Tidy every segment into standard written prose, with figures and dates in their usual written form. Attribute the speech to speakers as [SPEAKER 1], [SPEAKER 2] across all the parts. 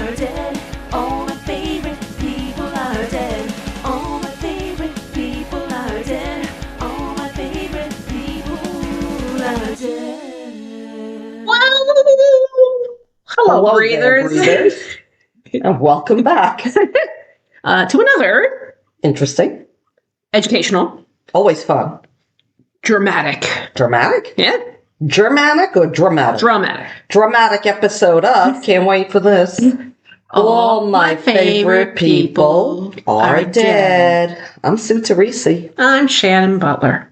[SPEAKER 1] are dead. All my favorite people are dead. All my favorite people are dead. All my favorite people are dead.
[SPEAKER 2] Whoa! Hello, breathers.
[SPEAKER 3] There, breathers. And welcome back.
[SPEAKER 2] To another
[SPEAKER 3] Interesting.
[SPEAKER 2] educational,
[SPEAKER 3] Always fun.
[SPEAKER 2] dramatic.
[SPEAKER 3] Dramatic?
[SPEAKER 2] Yeah?
[SPEAKER 3] Germanic or dramatic?
[SPEAKER 2] Dramatic.
[SPEAKER 3] Dramatic episode of Can't Wait for This. All my favorite people are dead. I'm Sue Teresi.
[SPEAKER 2] I'm Shannon Butler.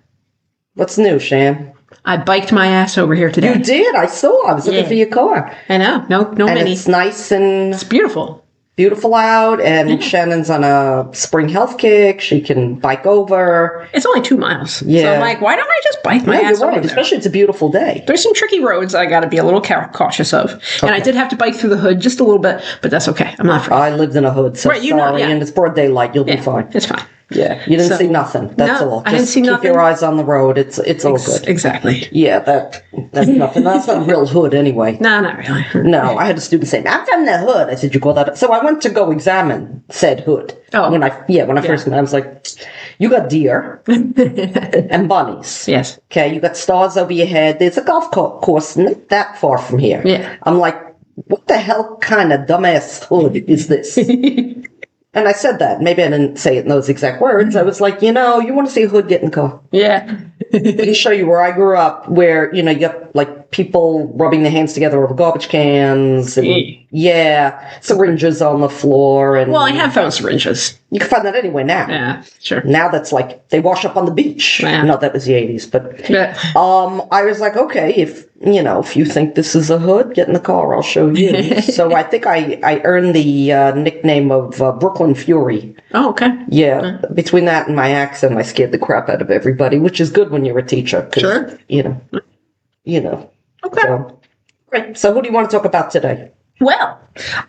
[SPEAKER 3] What's new, Shan?
[SPEAKER 2] I biked my ass over here today.
[SPEAKER 3] You did. I saw. I was looking
[SPEAKER 2] Yeah.
[SPEAKER 3] for your car.
[SPEAKER 2] I know. No
[SPEAKER 3] And
[SPEAKER 2] mini.
[SPEAKER 3] it's nice and
[SPEAKER 2] It's beautiful.
[SPEAKER 3] beautiful out. And Shannon's on a spring health kick. She can bike over.
[SPEAKER 2] It's only 2 miles.
[SPEAKER 3] Yeah.
[SPEAKER 2] So I'm like, why don't I just bike my
[SPEAKER 3] No,
[SPEAKER 2] ass
[SPEAKER 3] you're
[SPEAKER 2] over
[SPEAKER 3] right.
[SPEAKER 2] there?
[SPEAKER 3] Especially it's a beautiful day.
[SPEAKER 2] There's some tricky roads I got to be a little cautious of. And I
[SPEAKER 3] Okay.
[SPEAKER 2] did have to bike through the hood just a little bit, but that's okay. I'm not afraid.
[SPEAKER 3] I lived in a hood, so
[SPEAKER 2] Right, you know,
[SPEAKER 3] sorry.
[SPEAKER 2] yeah.
[SPEAKER 3] And it's broad daylight. You'll be
[SPEAKER 2] Yeah,
[SPEAKER 3] fine.
[SPEAKER 2] it's fine.
[SPEAKER 3] Yeah, you didn't
[SPEAKER 2] So-
[SPEAKER 3] see nothing. That's
[SPEAKER 2] No,
[SPEAKER 3] all.
[SPEAKER 2] I didn't see
[SPEAKER 3] keep
[SPEAKER 2] nothing.
[SPEAKER 3] your eyes on the road. It's all good.
[SPEAKER 2] Exactly.
[SPEAKER 3] Yeah, that's nothing. That's not real hood anyway.
[SPEAKER 2] No, not really.
[SPEAKER 3] No, I had a student say, "I'm from the hood." I said, "You call that?" So I went to go examine said hood.
[SPEAKER 2] Oh.
[SPEAKER 3] when I first met, I was like, "You got deer and bunnies.
[SPEAKER 2] Yes.
[SPEAKER 3] Okay, you got stars over your head. There's a golf course not that far from here."
[SPEAKER 2] Yeah.
[SPEAKER 3] I'm like, "What the hell kind of dumbass hood is this?" And I said that. Maybe I didn't say it in those exact words. I was like, you want to see a hood get in the car?
[SPEAKER 2] Yeah.
[SPEAKER 3] I can show you where I grew up, where, you got like people rubbing their hands together over garbage cans. And, syringes on the floor. And
[SPEAKER 2] Well, I have found syringes.
[SPEAKER 3] you can find that anywhere now.
[SPEAKER 2] Yeah, sure.
[SPEAKER 3] Now that's like, they wash up on the beach.
[SPEAKER 2] Yeah.
[SPEAKER 3] Not that was the 80s, but
[SPEAKER 2] Yeah.
[SPEAKER 3] I was like, okay, if you think this is a hood, get in the car, I'll show you. So I think I earned the nickname of Brooklyn Fury.
[SPEAKER 2] Oh, okay.
[SPEAKER 3] Yeah, between that and my accent, I scared the crap out of everybody, which is good when you're a teacher. 'Cause,
[SPEAKER 2] Sure. Okay.
[SPEAKER 3] So, great. So who do you want to talk about today?
[SPEAKER 2] Well,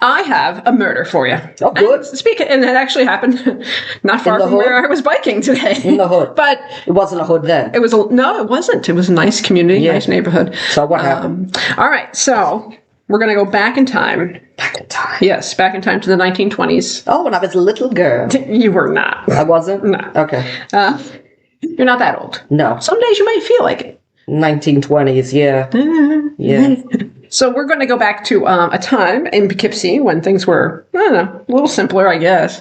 [SPEAKER 2] I have a murder for you.
[SPEAKER 3] Oh, good.
[SPEAKER 2] And it actually happened not far
[SPEAKER 3] the
[SPEAKER 2] from
[SPEAKER 3] hood?
[SPEAKER 2] where I was biking today.
[SPEAKER 3] In the hood.
[SPEAKER 2] But
[SPEAKER 3] It wasn't a hood then.
[SPEAKER 2] it wasn't. It was a nice community,
[SPEAKER 3] Yeah.
[SPEAKER 2] nice neighborhood.
[SPEAKER 3] So what happened?
[SPEAKER 2] All right, so we're going to go back in time.
[SPEAKER 3] Back in time.
[SPEAKER 2] Yes, back in time to the 1920s.
[SPEAKER 3] Oh, when I was a little girl.
[SPEAKER 2] You were not.
[SPEAKER 3] I wasn't?
[SPEAKER 2] No.
[SPEAKER 3] Okay.
[SPEAKER 2] You're not that old.
[SPEAKER 3] No.
[SPEAKER 2] Some days you might feel like it.
[SPEAKER 3] 1920s, yeah. Yeah.
[SPEAKER 2] So we're going to go back to a time in Poughkeepsie when things were, I don't know, a little simpler, I guess.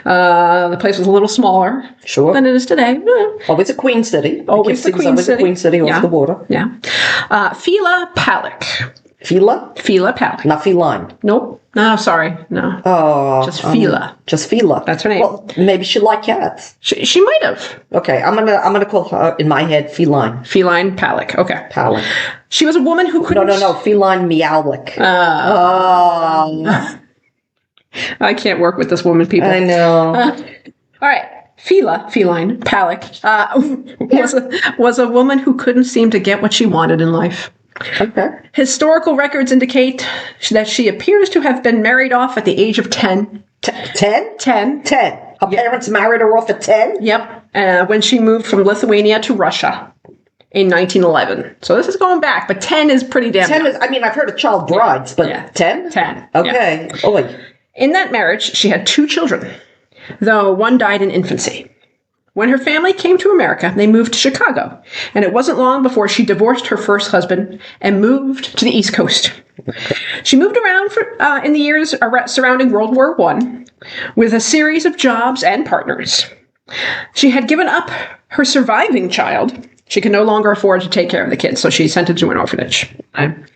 [SPEAKER 2] The place was a little smaller
[SPEAKER 3] Sure.
[SPEAKER 2] than it is today.
[SPEAKER 3] Always a queen city.
[SPEAKER 2] Always the
[SPEAKER 3] Poughkeepsie was
[SPEAKER 2] queen
[SPEAKER 3] always
[SPEAKER 2] city.
[SPEAKER 3] a queen city off
[SPEAKER 2] Yeah.
[SPEAKER 3] the water.
[SPEAKER 2] Yeah. Fela Palick.
[SPEAKER 3] Fela?
[SPEAKER 2] Palick.
[SPEAKER 3] Not feline.
[SPEAKER 2] Nope. No, sorry. No.
[SPEAKER 3] Oh.
[SPEAKER 2] Just Fela.
[SPEAKER 3] Just Fela.
[SPEAKER 2] That's her name.
[SPEAKER 3] Well, maybe she liked cats.
[SPEAKER 2] She might have.
[SPEAKER 3] Okay, I'm gonna call her in my head feline.
[SPEAKER 2] Feline Palick. Okay.
[SPEAKER 3] Palick.
[SPEAKER 2] She was a woman who couldn't...
[SPEAKER 3] No, feline meowlick. Oh,
[SPEAKER 2] I can't work with this woman, people.
[SPEAKER 3] I know.
[SPEAKER 2] All right. Feline Palick was a woman who couldn't seem to get what she wanted in life.
[SPEAKER 3] Okay.
[SPEAKER 2] Historical records indicate that she appears to have been married off at the age of 10.
[SPEAKER 3] 10?
[SPEAKER 2] 10.
[SPEAKER 3] 10. Her parents married her off at 10?
[SPEAKER 2] Yep. When she moved from Lithuania to Russia in 1911. So this is going back, but 10 is pretty damn
[SPEAKER 3] 10
[SPEAKER 2] young.
[SPEAKER 3] is, I've heard of child brides, but
[SPEAKER 2] Yeah.
[SPEAKER 3] 10?
[SPEAKER 2] 10.
[SPEAKER 3] Okay.
[SPEAKER 2] Yeah.
[SPEAKER 3] Oh, wait.
[SPEAKER 2] In that marriage, she had 2 children, though one died in infancy. When her family came to America, they moved to Chicago, and it wasn't long before she divorced her first husband and moved to the East Coast. She moved around in the years surrounding World War I with a series of jobs and partners. She had given up her surviving child. She could no longer afford to take care of the kids, so she sent it to an orphanage.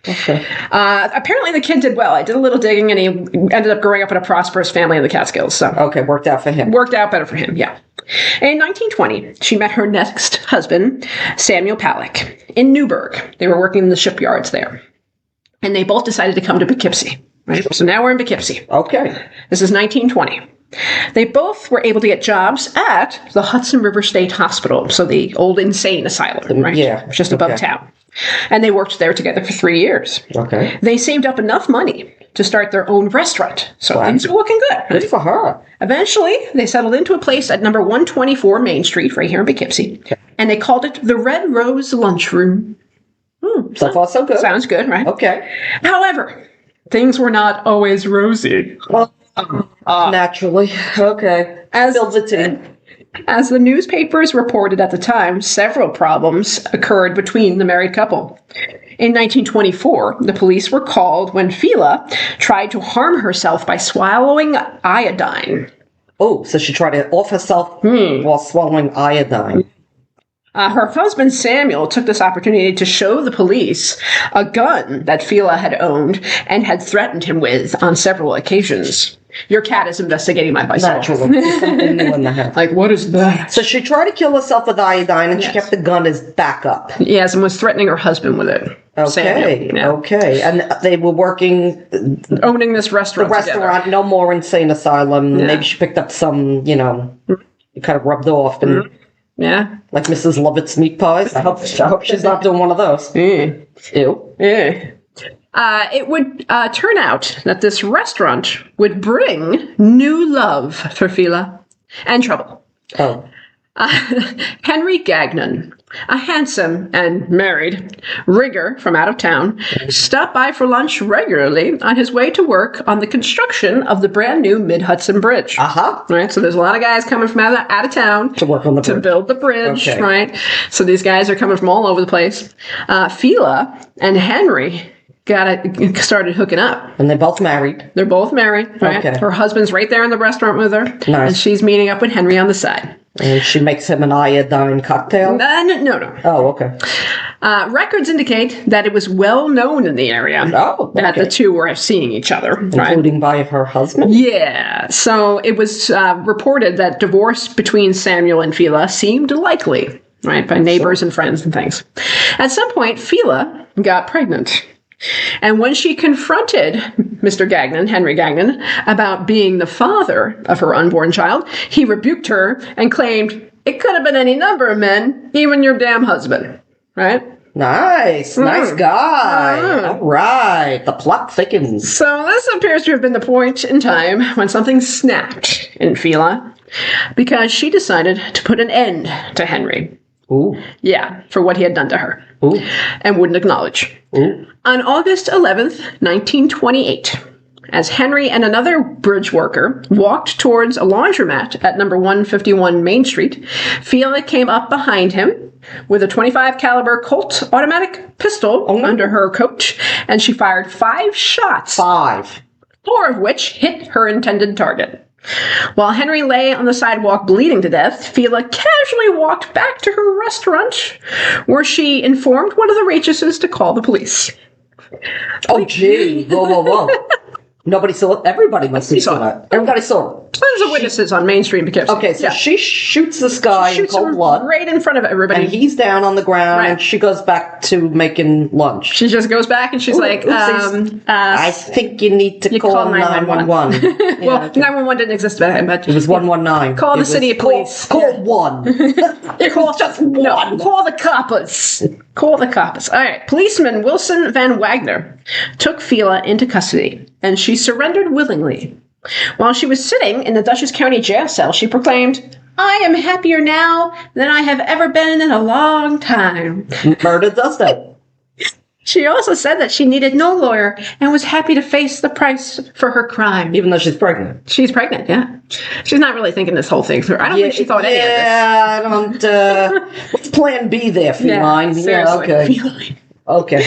[SPEAKER 3] Okay.
[SPEAKER 2] Apparently the kid did well. I did a little digging, and he ended up growing up in a prosperous family in the Catskills. So
[SPEAKER 3] Okay, worked out for him.
[SPEAKER 2] worked out better for him, yeah. In 1920, she met her next husband, Samuel Palick, in Newburgh. They were working in the shipyards there. And they both decided to come to Poughkeepsie. Right? So now we're in Poughkeepsie.
[SPEAKER 3] Okay.
[SPEAKER 2] This is 1920. They both were able to get jobs at the Hudson River State Hospital, so the old insane asylum, right?
[SPEAKER 3] Yeah,
[SPEAKER 2] Just above
[SPEAKER 3] okay.
[SPEAKER 2] town. And they worked there together for 3 years.
[SPEAKER 3] Okay.
[SPEAKER 2] They saved up enough money to start their own restaurant. So
[SPEAKER 3] Wow.
[SPEAKER 2] things were looking good.
[SPEAKER 3] Good for her.
[SPEAKER 2] Eventually, they settled into a place at number 124 Main Street, right here in Poughkeepsie.
[SPEAKER 3] Okay.
[SPEAKER 2] And they called it the Red Rose Lunchroom.
[SPEAKER 3] So far, so good.
[SPEAKER 2] Sounds good, right?
[SPEAKER 3] Okay.
[SPEAKER 2] However, things were not always rosy.
[SPEAKER 3] Well, naturally. Okay. Spill the tea.
[SPEAKER 2] As the newspapers reported at the time, several problems occurred between the married couple. In 1924, the police were called when Fela tried to harm herself by swallowing iodine.
[SPEAKER 3] Oh, so she tried to off herself while swallowing iodine.
[SPEAKER 2] Her husband Samuel took this opportunity to show the police a gun that Fela had owned and had threatened him with on several occasions. Your cat is investigating my bicycle.
[SPEAKER 3] Naturally. There's something new in the house.
[SPEAKER 2] Like, what is that?
[SPEAKER 3] So she tried to kill herself with iodine, and she
[SPEAKER 2] Yes.
[SPEAKER 3] kept the gun as backup.
[SPEAKER 2] Yes, and was threatening her husband with it.
[SPEAKER 3] Okay,
[SPEAKER 2] Samuel. Yeah.
[SPEAKER 3] okay. And they were working
[SPEAKER 2] Owning this restaurant
[SPEAKER 3] restaurant, no more insane asylum.
[SPEAKER 2] Yeah.
[SPEAKER 3] Maybe she picked up some, you kind of rubbed off, and
[SPEAKER 2] Yeah.
[SPEAKER 3] like Mrs. Lovett's meat pies. I hope she's not doing one of those.
[SPEAKER 2] Yeah.
[SPEAKER 3] Ew.
[SPEAKER 2] Yeah. It would turn out that this restaurant would bring new love for Fela and trouble.
[SPEAKER 3] Oh.
[SPEAKER 2] Henry Gagnon, a handsome and married rigger from out of town, stopped by for lunch regularly on his way to work on the construction of the brand new Mid-Hudson Bridge.
[SPEAKER 3] Uh-huh.
[SPEAKER 2] Right, so there's a lot of guys coming from out of town
[SPEAKER 3] To work on the
[SPEAKER 2] to
[SPEAKER 3] bridge.
[SPEAKER 2] build the bridge,
[SPEAKER 3] Okay.
[SPEAKER 2] right? So these guys are coming from all over the place. Fela and Henry started hooking up.
[SPEAKER 3] And they both married.
[SPEAKER 2] They're both married, right?
[SPEAKER 3] Okay.
[SPEAKER 2] Her husband's right there in the restaurant with her,
[SPEAKER 3] Nice.
[SPEAKER 2] and she's meeting up with Henry on the side.
[SPEAKER 3] And she makes him an iodine cocktail.
[SPEAKER 2] No.
[SPEAKER 3] Oh, okay.
[SPEAKER 2] Records indicate that it was well known in the area
[SPEAKER 3] Oh,
[SPEAKER 2] that
[SPEAKER 3] okay.
[SPEAKER 2] the two were seeing each other, right?
[SPEAKER 3] Including by her husband.
[SPEAKER 2] Yeah, so it was reported that divorce between Samuel and Fela seemed likely, right, by neighbors and friends and things. At some point, Fela got pregnant. And when she confronted Mr. Gagnon, Henry Gagnon, about being the father of her unborn child, he rebuked her and claimed, "It could have been any number of men, even your damn husband." Right?
[SPEAKER 3] Nice guy. All right, the plot thickens.
[SPEAKER 2] So this appears to have been the point in time when something snapped in Fela, because she decided to put an end to Henry.
[SPEAKER 3] Ooh,
[SPEAKER 2] Yeah, for what he had done to her.
[SPEAKER 3] ooh,
[SPEAKER 2] And wouldn't acknowledge.
[SPEAKER 3] ooh.
[SPEAKER 2] On August 11th, 1928, as Henry and another bridge worker walked towards a laundromat at number 151 Main Street, Fela came up behind him with a .25 caliber Colt automatic pistol under her coat, and she fired 5 shots,
[SPEAKER 3] 5.
[SPEAKER 2] 4 of which hit her intended target. While Henry lay on the sidewalk bleeding to death, Fela casually walked back to her restaurant, where she informed one of the waitresses to call the police.
[SPEAKER 3] Oh, gee. Whoa. Nobody saw it. Everybody must have
[SPEAKER 2] saw
[SPEAKER 3] seen it. Everybody saw it.
[SPEAKER 2] Tons of witnesses on Main Street in Poughkeepsie.
[SPEAKER 3] Okay, so she shoots this guy in
[SPEAKER 2] shoots
[SPEAKER 3] cold
[SPEAKER 2] him
[SPEAKER 3] blood,
[SPEAKER 2] right in front of everybody.
[SPEAKER 3] and he's down on the ground,
[SPEAKER 2] Right.
[SPEAKER 3] and she goes back to making lunch.
[SPEAKER 2] She just goes back and she's like,
[SPEAKER 3] oopsies. I think you need to
[SPEAKER 2] you
[SPEAKER 3] call
[SPEAKER 2] call
[SPEAKER 3] 911.
[SPEAKER 2] well,
[SPEAKER 3] Yeah,
[SPEAKER 2] 911 didn't exist back then, but
[SPEAKER 3] it was 119.
[SPEAKER 2] Call the
[SPEAKER 3] It was
[SPEAKER 2] city police.
[SPEAKER 3] Call one.
[SPEAKER 2] call
[SPEAKER 3] just one.
[SPEAKER 2] Call the coppers. Call the coppers. All right. Policeman Wilson Van Wagner took Fela into custody, and she surrendered willingly. While she was sitting in the Dutchess County jail cell, she proclaimed, "I am happier now than I have ever been in a long time."
[SPEAKER 3] Murder does that.
[SPEAKER 2] She also said that she needed no lawyer and was happy to face the price for her crime.
[SPEAKER 3] Even though she's pregnant.
[SPEAKER 2] She's pregnant, yeah. She's not really thinking this whole thing through. I don't think she thought any of this.
[SPEAKER 3] Yeah, I don't. What's plan B there, Feline? Yeah,
[SPEAKER 2] seriously.
[SPEAKER 3] okay.
[SPEAKER 2] Feline.
[SPEAKER 3] Okay.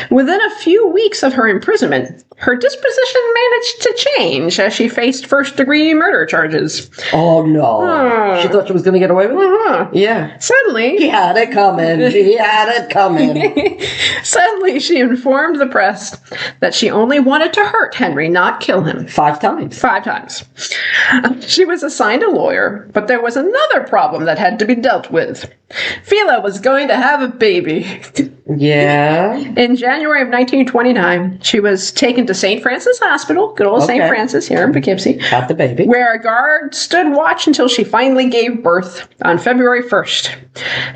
[SPEAKER 2] Within a few weeks of her imprisonment, her disposition managed to change as she faced first-degree murder charges.
[SPEAKER 3] Oh, no. She thought she was going to get away with it?
[SPEAKER 2] Uh-huh.
[SPEAKER 3] Yeah.
[SPEAKER 2] Suddenly,
[SPEAKER 3] He had it coming. He had it coming.
[SPEAKER 2] Suddenly, she informed the press that she only wanted to hurt Henry, not kill him.
[SPEAKER 3] 5 times.
[SPEAKER 2] 5 times. She was assigned a lawyer, but there was another problem that had to be dealt with. Fela was going to have a baby.
[SPEAKER 3] Yeah.
[SPEAKER 2] In January of 1929, she was taken to St. Francis Hospital, good old St.
[SPEAKER 3] Okay.
[SPEAKER 2] Francis here in Poughkeepsie,
[SPEAKER 3] Had the baby.
[SPEAKER 2] where a guard stood watch until she finally gave birth on February 1st.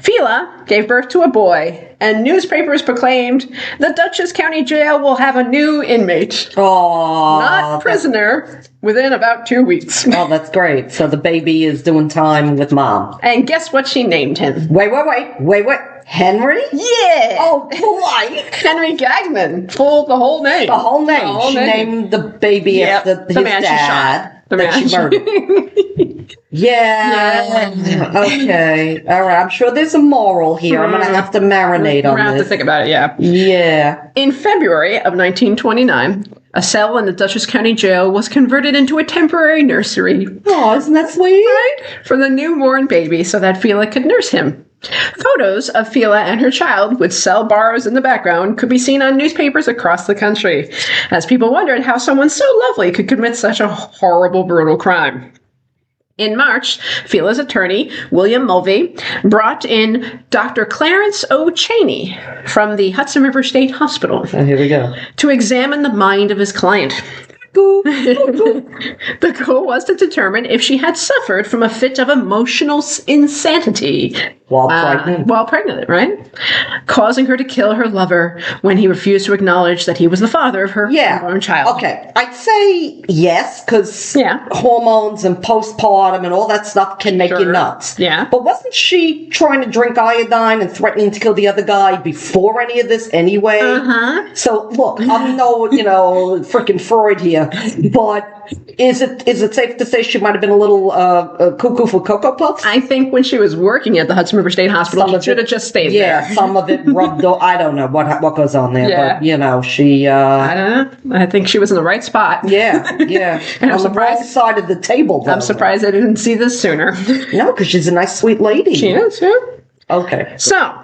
[SPEAKER 2] Fela gave birth to a boy, and newspapers proclaimed the Dutchess County Jail will have a new inmate,
[SPEAKER 3] Oh.
[SPEAKER 2] not prisoner, within about 2 weeks.
[SPEAKER 3] Oh, that's great. So the baby is doing time with mom.
[SPEAKER 2] And guess what she named him?
[SPEAKER 3] Wait. Henry?
[SPEAKER 2] Yeah.
[SPEAKER 3] Oh, boy.
[SPEAKER 2] Henry Gagnon. The whole name.
[SPEAKER 3] The whole name. She named the baby after his
[SPEAKER 2] man she
[SPEAKER 3] dad.
[SPEAKER 2] shot. The
[SPEAKER 3] that
[SPEAKER 2] man
[SPEAKER 3] she murdered. Yeah. Okay. All right. I'm sure there's a moral here. I'm going to have to marinate on
[SPEAKER 2] We're going to have to
[SPEAKER 3] this.
[SPEAKER 2] think about it, yeah.
[SPEAKER 3] Yeah.
[SPEAKER 2] In February of 1929, a cell in the Dutchess County Jail was converted into a temporary nursery.
[SPEAKER 3] Oh, isn't that sweet?
[SPEAKER 2] Right? For the newborn baby so that Fela could nurse him. Photos of Fela and her child, with cell bars in the background, could be seen on newspapers across the country, as people wondered how someone so lovely could commit such a horrible, brutal crime. In March, Fela's attorney, William Mulvey, brought in Dr. Clarence O. Cheney from the Hudson River State Hospital
[SPEAKER 3] Here we go.
[SPEAKER 2] to examine the mind of his client. The goal was to determine if she had suffered from a fit of emotional insanity
[SPEAKER 3] While pregnant.
[SPEAKER 2] while pregnant, right? Causing her to kill her lover when he refused to acknowledge that he was the father of her unborn child.
[SPEAKER 3] Okay. I'd say yes, because
[SPEAKER 2] Yeah.
[SPEAKER 3] hormones and postpartum and all that stuff can make you nuts.
[SPEAKER 2] Yeah.
[SPEAKER 3] But wasn't she trying to drink iodine and threatening to kill the other guy before any of this anyway?
[SPEAKER 2] Uh-huh.
[SPEAKER 3] So, look, I'm no, freaking Freud here, but is it safe to say she might have been a little cuckoo for Cocoa Puffs?
[SPEAKER 2] I think when she was working at the Hudson River State Hospital, she should have just stayed there.
[SPEAKER 3] Yeah, some of it rubbed off. I don't know what goes on there,
[SPEAKER 2] Yeah.
[SPEAKER 3] but, she...
[SPEAKER 2] I don't know. I think she was in the right spot.
[SPEAKER 3] Yeah.
[SPEAKER 2] And
[SPEAKER 3] On the wrong side of the table, though.
[SPEAKER 2] I'm surprised I didn't see this sooner.
[SPEAKER 3] No, because she's a nice, sweet lady.
[SPEAKER 2] She is, yeah.
[SPEAKER 3] Okay.
[SPEAKER 2] So,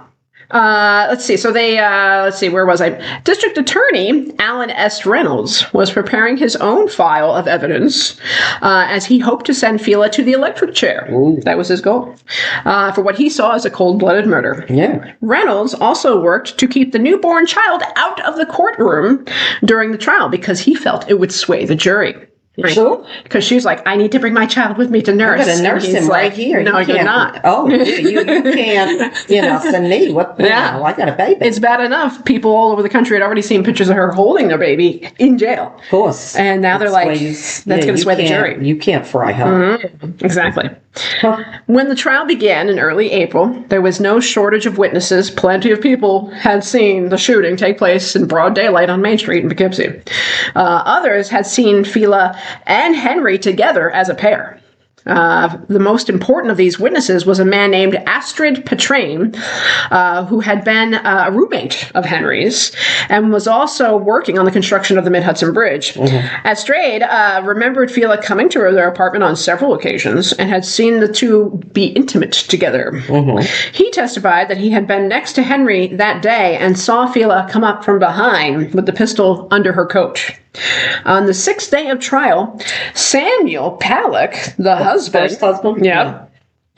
[SPEAKER 2] let's see. So where was I? District Attorney Alan S. Reynolds was preparing his own file of evidence as he hoped to send Fela to the electric chair.
[SPEAKER 3] Ooh.
[SPEAKER 2] That was his goal. For what he saw as a cold-blooded murder.
[SPEAKER 3] Yeah.
[SPEAKER 2] Reynolds also worked to keep the newborn child out of the courtroom during the trial because he felt it would sway the jury. Right.
[SPEAKER 3] So?
[SPEAKER 2] Because she was like, I need to bring my child with me to nurse.
[SPEAKER 3] I'm going to nurse
[SPEAKER 2] And he's
[SPEAKER 3] him right
[SPEAKER 2] like,
[SPEAKER 3] here.
[SPEAKER 2] No, you're
[SPEAKER 3] can't.
[SPEAKER 2] not.
[SPEAKER 3] Oh, you can't, send me. What?
[SPEAKER 2] Yeah.
[SPEAKER 3] I got a baby.
[SPEAKER 2] It's bad enough. People all over the country had already seen pictures of her holding their baby in jail.
[SPEAKER 3] Of course.
[SPEAKER 2] And now they're like, that's going to sway the jury.
[SPEAKER 3] You can't fry her.
[SPEAKER 2] Mm-hmm. Exactly.
[SPEAKER 3] Huh.
[SPEAKER 2] When the trial began in early April, there was no shortage of witnesses. Plenty of people had seen the shooting take place in broad daylight on Main Street in Poughkeepsie. Others had seen Fela and Henry together as a pair. The most important of these witnesses was a man named Astrid Petrain, who had been a roommate of Henry's and was also working on the construction of the Mid-Hudson Bridge. Mm-hmm. Astrid remembered Fela coming to their apartment on several occasions and had seen the two be intimate together. Mm-hmm. He testified that he had been next to Henry that day and saw Fela come up from behind with the pistol under her coat. On the sixth day of trial, Samuel Palick, the husband,
[SPEAKER 3] First husband?
[SPEAKER 2] Yeah.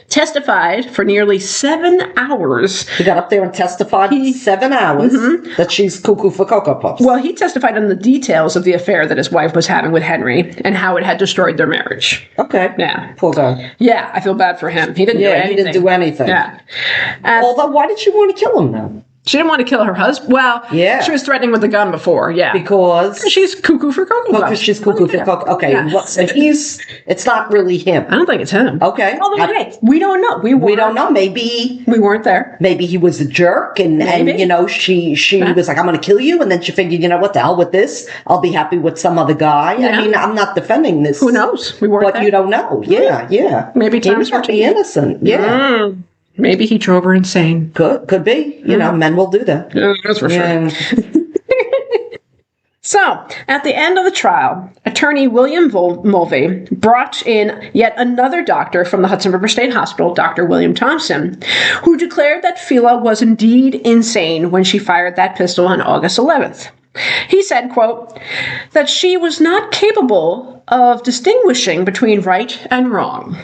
[SPEAKER 2] Testified for nearly 7 hours.
[SPEAKER 3] He got up there and testified 7 hours that she's cuckoo for Cocoa Puffs.
[SPEAKER 2] Well, he testified on the details of the affair that his wife was having with Henry and how it had destroyed their marriage.
[SPEAKER 3] Okay.
[SPEAKER 2] Yeah.
[SPEAKER 3] Poor guy.
[SPEAKER 2] Yeah, I feel bad for him. He didn't do anything.
[SPEAKER 3] He didn't do anything.
[SPEAKER 2] Yeah.
[SPEAKER 3] Although, why did she want to kill him then?
[SPEAKER 2] She didn't want to kill her husband. Well,
[SPEAKER 3] Yeah.
[SPEAKER 2] she was threatening with a gun before, yeah.
[SPEAKER 3] Because
[SPEAKER 2] She's cuckoo for Cocoa Puffs.
[SPEAKER 3] because she's cuckoo for Cocoa. Okay,
[SPEAKER 2] Yeah.
[SPEAKER 3] so it's not really him.
[SPEAKER 2] I don't think it's him.
[SPEAKER 3] Okay.
[SPEAKER 2] Although, hey, we don't know.
[SPEAKER 3] We don't know. Maybe
[SPEAKER 2] We weren't there.
[SPEAKER 3] he was a jerk and she was like, I'm going to kill you. And then she figured, what the hell with this? I'll be happy with some other guy.
[SPEAKER 2] Yeah.
[SPEAKER 3] I mean, I'm not defending this.
[SPEAKER 2] Who knows? We weren't
[SPEAKER 3] But
[SPEAKER 2] there.
[SPEAKER 3] you don't know. Yeah.
[SPEAKER 2] Maybe
[SPEAKER 3] he
[SPEAKER 2] times
[SPEAKER 3] might
[SPEAKER 2] were
[SPEAKER 3] be innocent. Yeah.
[SPEAKER 2] Maybe he drove her insane.
[SPEAKER 3] Could be. Men will do that.
[SPEAKER 2] Yeah, that's for sure. So, at the end of the trial, attorney William Mulvey brought in yet another doctor from the Hudson River State Hospital, Dr. William Thompson, who declared that Fela was indeed insane when she fired that pistol on August 11th. He said, quote, that she was not capable of distinguishing between right and wrong.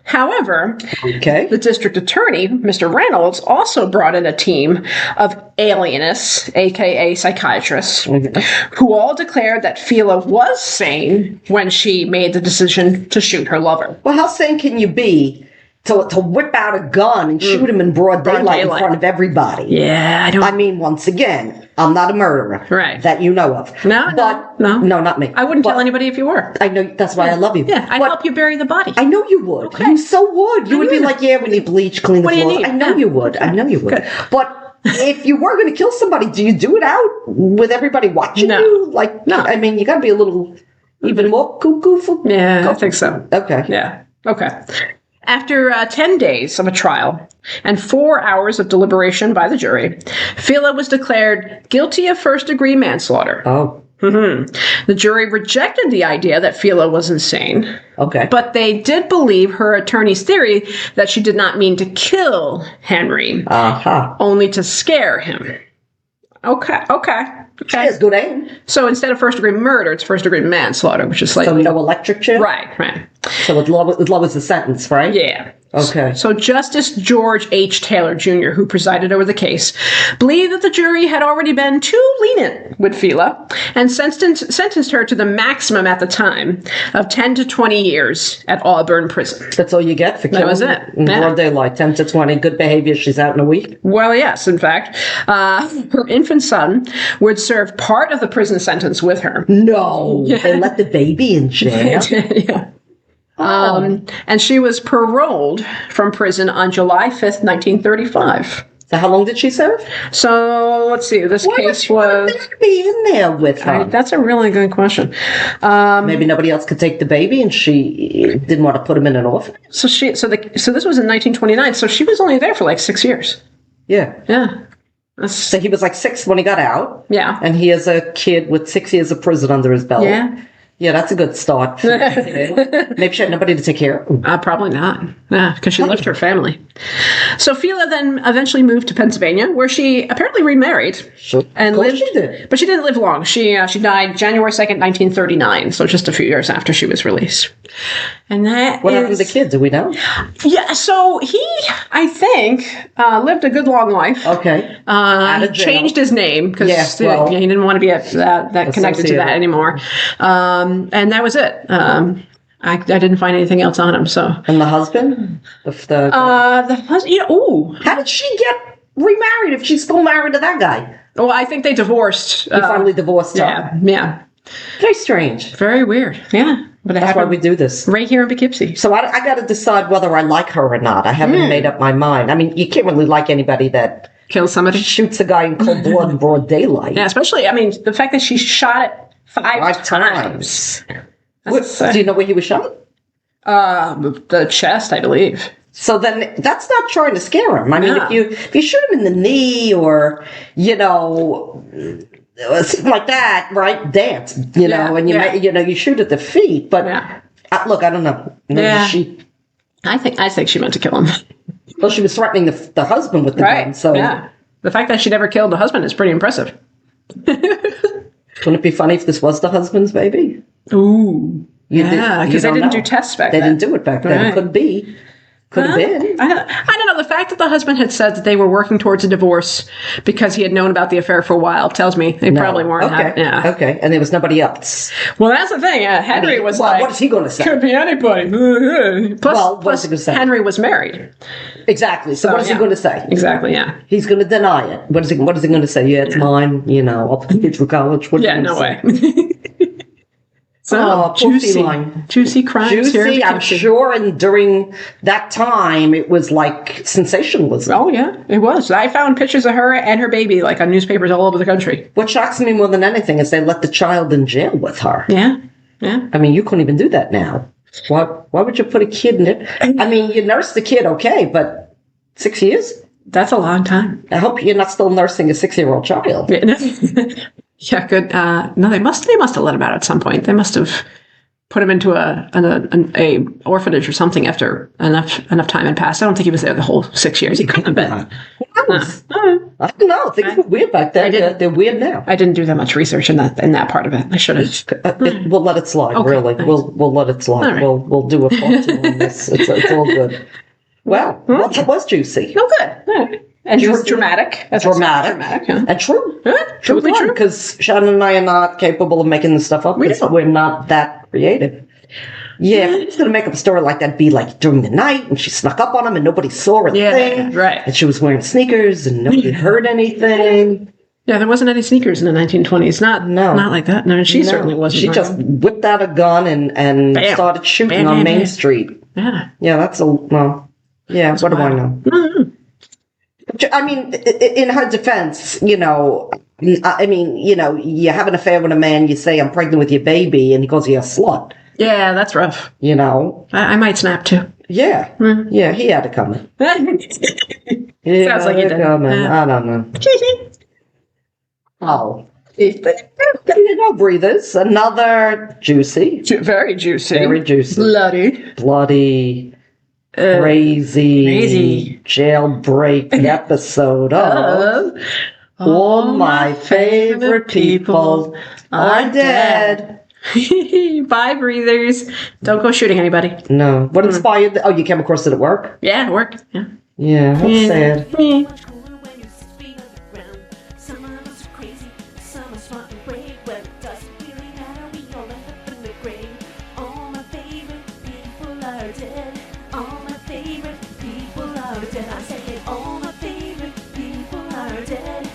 [SPEAKER 2] However, the district attorney, Mr. Reynolds, also brought in a team of alienists, aka psychiatrists, who all declared that Fela was sane when she made the decision to shoot her lover.
[SPEAKER 3] Well, how sane can you be to whip out a gun and shoot him in broad daylight in front of everybody.
[SPEAKER 2] Yeah,
[SPEAKER 3] I mean, once again, I'm not a murderer.
[SPEAKER 2] Right.
[SPEAKER 3] That you know of.
[SPEAKER 2] No, no,
[SPEAKER 3] not me.
[SPEAKER 2] I wouldn't tell anybody if you were.
[SPEAKER 3] I know, that's why I love you.
[SPEAKER 2] Yeah, I'd help you bury the body.
[SPEAKER 3] I know you would.
[SPEAKER 2] Okay.
[SPEAKER 3] You so would. You would be like, yeah, we need bleach, clean the floor. I know you would. I know you would.
[SPEAKER 2] Good.
[SPEAKER 3] But if you were going to kill somebody, do you do it out with everybody watching you? Like, no. I mean, you got to be a little even more cuckoo for.
[SPEAKER 2] Yeah, I think so.
[SPEAKER 3] Okay.
[SPEAKER 2] Yeah. Okay. After 10 days of a trial and 4 hours of deliberation by the jury, Fela was declared guilty of first-degree manslaughter.
[SPEAKER 3] Oh.
[SPEAKER 2] The jury rejected the idea that Fela was insane.
[SPEAKER 3] Okay.
[SPEAKER 2] But they did believe her attorney's theory that she did not mean to kill Henry, only to scare him. Okay.
[SPEAKER 3] She has good aim.
[SPEAKER 2] So instead of first-degree murder, it's first-degree manslaughter, which is slightly...
[SPEAKER 3] So no electric chair?
[SPEAKER 2] Right.
[SPEAKER 3] So it lowers the sentence, right?
[SPEAKER 2] Yeah.
[SPEAKER 3] Okay.
[SPEAKER 2] So Justice George H. Taylor Jr., who presided over the case, believed that the jury had already been too lenient with Fela and sentenced her to the maximum at the time of 10 to 20 years at Auburn Prison.
[SPEAKER 3] That's all you get for killing?
[SPEAKER 2] That was it.
[SPEAKER 3] In broad daylight, 10 to 20. Good behavior. She's out in a week?
[SPEAKER 2] Well, yes, in fact. Her infant son would serve part of the prison sentence with her.
[SPEAKER 3] No. Yeah. They let the baby in jail?
[SPEAKER 2] Yeah. And she was paroled from prison on July 5th, 1935.
[SPEAKER 3] So how long did she serve?
[SPEAKER 2] So let's see. This case was
[SPEAKER 3] be in there with her.
[SPEAKER 2] That's a really good question.
[SPEAKER 3] Maybe nobody else could take the baby, and she didn't want to put him in an orphanage.
[SPEAKER 2] So this was in 1929. So she was only there for like 6 years.
[SPEAKER 3] Yeah.
[SPEAKER 2] So
[SPEAKER 3] he was like 6 when he got out.
[SPEAKER 2] Yeah.
[SPEAKER 3] And he is a kid with 6 years of prison under his belt.
[SPEAKER 2] Yeah.
[SPEAKER 3] Yeah, that's a good start. Maybe she had nobody to take care of.
[SPEAKER 2] Probably not. Yeah, because she left her family. So Fela then eventually moved to Pennsylvania, where she apparently remarried.
[SPEAKER 3] Sure.
[SPEAKER 2] And lived,
[SPEAKER 3] she did.
[SPEAKER 2] But she didn't live long. She died January 2nd, 1939, so just a few years after she was released. And
[SPEAKER 3] what happened to the kid? Do we know?
[SPEAKER 2] Yeah, so he, I think, lived a good long life.
[SPEAKER 3] Okay.
[SPEAKER 2] Changed his name because he didn't want to be that connected to that anymore. And that was it. I didn't find anything else on him. So.
[SPEAKER 3] And the husband? The
[SPEAKER 2] husband.
[SPEAKER 3] How did she get remarried if she's still married to that guy?
[SPEAKER 2] Well, I think they divorced.
[SPEAKER 3] He finally divorced her.
[SPEAKER 2] Yeah.
[SPEAKER 3] Very strange.
[SPEAKER 2] Very weird. Yeah. But
[SPEAKER 3] that's why we do this.
[SPEAKER 2] Right here in Poughkeepsie.
[SPEAKER 3] So I got to decide whether I like her or not. I haven't made up my mind. I mean, you can't really like anybody that
[SPEAKER 2] kills somebody,
[SPEAKER 3] shoots a guy in cold blood in broad daylight.
[SPEAKER 2] Yeah, especially, I mean, the fact that she shot it five times.
[SPEAKER 3] Do you know where he was shot?
[SPEAKER 2] The chest, I believe.
[SPEAKER 3] So then that's not trying to scare him. I mean, if you shoot him in the knee or, something like that, right? Dance, and you shoot at the feet. But look, I don't know. Maybe
[SPEAKER 2] I think she meant to kill him.
[SPEAKER 3] Well, she was threatening the husband with the gun. So
[SPEAKER 2] the fact that she never killed the husband is pretty impressive.
[SPEAKER 3] Wouldn't it be funny if this was the husband's baby?
[SPEAKER 2] Ooh, because they didn't do tests back then.
[SPEAKER 3] They didn't do it back then.
[SPEAKER 2] Right.
[SPEAKER 3] It could be. Could have been.
[SPEAKER 2] I don't know. The fact that the husband had said that they were working towards a divorce because he had known about the affair for a while tells me they probably weren't.
[SPEAKER 3] Okay. And there was nobody else.
[SPEAKER 2] Well, that's the thing. Henry was like,
[SPEAKER 3] what is he going to say?
[SPEAKER 2] Could be anybody. Plus,
[SPEAKER 3] what is he going to say?
[SPEAKER 2] Henry was married.
[SPEAKER 3] Exactly. So what is he going to say?
[SPEAKER 2] Exactly, yeah.
[SPEAKER 3] He's going to deny it. What is he going to say? Yeah, it's mine. I'll put the kids through college.
[SPEAKER 2] No way. So, juicy crimes.
[SPEAKER 3] Juicy, I'm sure, and during that time, it was like sensationalism.
[SPEAKER 2] Oh, yeah, it was. I found pictures of her and her baby, like, on newspapers all over the country.
[SPEAKER 3] What shocks me more than anything is they let the child in jail with her.
[SPEAKER 2] Yeah.
[SPEAKER 3] I mean, you couldn't even do that now. Why would you put a kid in it? I mean, you nurse the kid, okay, but 6 years?
[SPEAKER 2] That's a long time.
[SPEAKER 3] I hope you're not still nursing a 6-year-old child.
[SPEAKER 2] Yeah, good. No, they must have let him out at some point. They must have put him into a orphanage or something after enough time had passed. I don't think he was there the whole 6 years. He couldn't have been.
[SPEAKER 3] I don't know. Things were weird back then. They're weird now.
[SPEAKER 2] I didn't do that much research in that part of it. I should have.
[SPEAKER 3] We'll let it slide. Okay, really, nice. We'll let it slide. Right. We'll do a part 2 on this. It's all good. Well, it was juicy.
[SPEAKER 2] Oh, good. All right. And dramatic.
[SPEAKER 3] Dramatic.
[SPEAKER 2] Yeah.
[SPEAKER 3] And true.
[SPEAKER 2] Yeah, true.
[SPEAKER 3] Because Shannon and I are not capable of making this stuff up. We're not that creative. Yeah, if she's going to make up a story like that, it'd be like during the night and she snuck up on him and nobody saw her thing.
[SPEAKER 2] Right.
[SPEAKER 3] And she was wearing sneakers and nobody heard anything.
[SPEAKER 2] Yeah, there wasn't any sneakers in the 1920s. Not like that. No, she certainly wasn't.
[SPEAKER 3] She just whipped out a gun and
[SPEAKER 2] Bam.
[SPEAKER 3] started shooting
[SPEAKER 2] Bam,
[SPEAKER 3] on
[SPEAKER 2] bam,
[SPEAKER 3] Main
[SPEAKER 2] bam.
[SPEAKER 3] Street.
[SPEAKER 2] Yeah.
[SPEAKER 3] Yeah, what do I know?
[SPEAKER 2] Mm-hmm.
[SPEAKER 3] I mean, in her defense, you know, I mean, you know, you have an affair with a man, you say, I'm pregnant with your baby, and he calls you a slut.
[SPEAKER 2] Yeah, that's rough.
[SPEAKER 3] You know?
[SPEAKER 2] I might snap too.
[SPEAKER 3] Yeah.
[SPEAKER 2] Mm.
[SPEAKER 3] Yeah, he had it coming.
[SPEAKER 2] Sounds like he did.
[SPEAKER 3] I don't know. Oh. There you go, breathers. Another juicy.
[SPEAKER 2] Very juicy.
[SPEAKER 3] Very juicy.
[SPEAKER 2] Bloody.
[SPEAKER 3] Crazy jailbreak episode of All My Favorite People Are Dead.
[SPEAKER 2] Bye, breathers. Don't go shooting anybody.
[SPEAKER 3] No. What inspired? You came across it at work?
[SPEAKER 2] Yeah, work. Yeah.
[SPEAKER 3] Yeah, that's sad.
[SPEAKER 1] Much cooler when your feet on the ground. Some of us are crazy, some are smart and brave. Well, it doesn't really matter, we all end up in the grave. All my favorite people are dead. All my favorite people are dead. I say it, all my favorite people are dead.